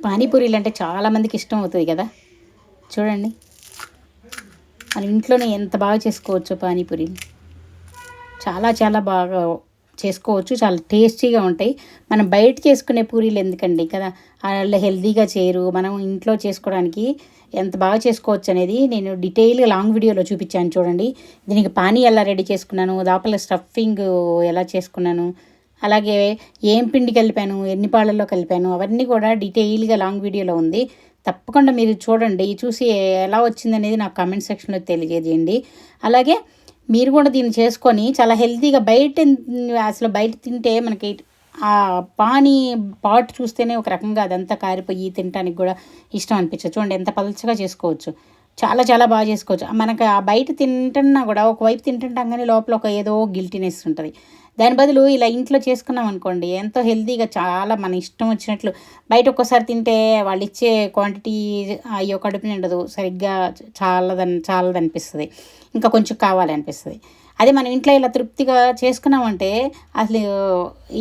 పానీపూరీలు అంటే చాలామందికి ఇష్టం అవుతుంది కదా. చూడండి మన ఇంట్లోనే ఎంత బాగా చేసుకోవచ్చో పానీపూరీలు. చాలా చాలా బాగా చేసుకోవచ్చు, చాలా టేస్టీగా ఉంటాయి. మనం బయట చేసుకునే పూరీలు ఎందుకండి కదా, వాళ్ళు హెల్తీగా చేయరు. మనం ఇంట్లో చేసుకోవడానికి ఎంత బాగా చేసుకోవచ్చు అనేది నేను డీటెయిల్గా లాంగ్ వీడియోలో చూపించాను చూడండి. దీనికి పానీ ఎలా రెడీ చేసుకున్నాను, లోపల స్టఫింగ్ ఎలా చేసుకున్నాను, అలాగే ఏం పిండి కలిపాను, ఎన్ని పాళ్ళల్లో కలిపాను, అవన్నీ కూడా డీటెయిల్గా లాంగ్ వీడియోలో ఉంది. తప్పకుండా మీరు చూడండి, చూసి ఎలా వచ్చిందనేది నాకు కామెంట్ సెక్షన్లో తెలియజేయండి. అలాగే మీరు కూడా దీన్ని చేసుకొని చాలా హెల్తీగా అసలు బయట తింటే మనకి ఆ పానీ పాట్ చూస్తేనే ఒక రకంగా అదంతా కారిపోయి తినడానికి కూడా ఇష్టం అనిపించదు. చూడండి ఎంత పలుచగా చేసుకోవచ్చు, చాలా చాలా బాగా చేసుకోవచ్చు. మనకు ఆ బయట తింటున్నా కూడా ఒకవైపు తింటుంటాం కానీ లోపల ఒక ఏదో గిల్టీనెస్ ఉంటుంది. దాని బదులు ఇలా ఇంట్లో చేసుకున్నాం అనుకోండి, ఎంతో హెల్తీగా చాలా మన ఇష్టం వచ్చినట్లు. బయట ఒక్కోసారి తింటే వాళ్ళు ఇచ్చే క్వాంటిటీ అయ్యో కడుపు నిండదు, సరిగ్గా చాలదనిపిస్తుంది, ఇంకా కొంచెం కావాలనిపిస్తుంది. అదే మనం ఇంట్లో ఇలా తృప్తిగా చేసుకున్నామంటే అసలు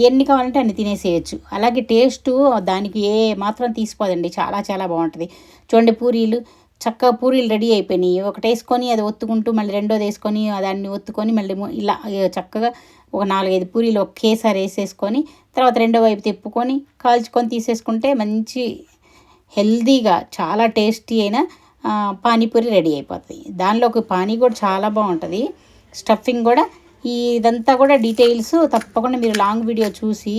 ఎన్ని కావాలంటే అన్ని తినేసేయచ్చు. అలాగే టేస్టు దానికి ఏ మాత్రం తీసిపోదండి, చాలా చాలా బాగుంటుంది. చూడండి పూరీలు చక్కగా పూరీలు రెడీ అయిపోయినాయి. ఒకటి వేసుకొని అది ఒత్తుకుంటూ మళ్ళీ రెండోది వేసుకొని దాన్ని ఒత్తుకొని మళ్ళీ ఇలా చక్కగా ఒక 4-5 పూరీలు ఒకేసారి వేసేసుకొని తర్వాత రెండో వైపు తిప్పుకొని కాల్చుకొని తీసేసుకుంటే మంచి హెల్తీగా చాలా టేస్టీ అయిన పానీపూరి రెడీ అయిపోతుంది. దానిలోకి పానీ కూడా చాలా బాగుంటుంది, స్టఫింగ్ కూడా. ఇదంతా కూడా డీటెయిల్స్ తప్పకుండా మీరు లాంగ్ వీడియో చూసి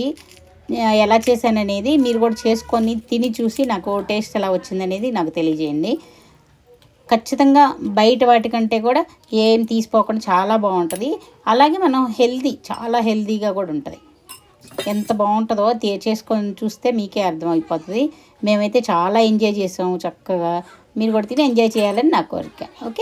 ఎలా చేశాననేది మీరు కూడా చేసుకొని తిని చూసి నాకు టేస్ట్ ఎలా వచ్చిందనేది నాకు తెలియజేయండి. ఖచ్చితంగా బయట వాటికంటే కూడా ఏం తీసిపోకుండా చాలా బాగుంటుంది. అలాగే మనం చాలా హెల్తీగా కూడా ఉంటుంది. ఎంత బాగుంటుందో చేసుకొని చూస్తే మీకే అర్థమైపోతుంది. మేమైతే చాలా ఎంజాయ్ చేసాము చక్కగా. మీరు కూడా తిని ఎంజాయ్ చేయాలని నా కోరిక. ఓకే.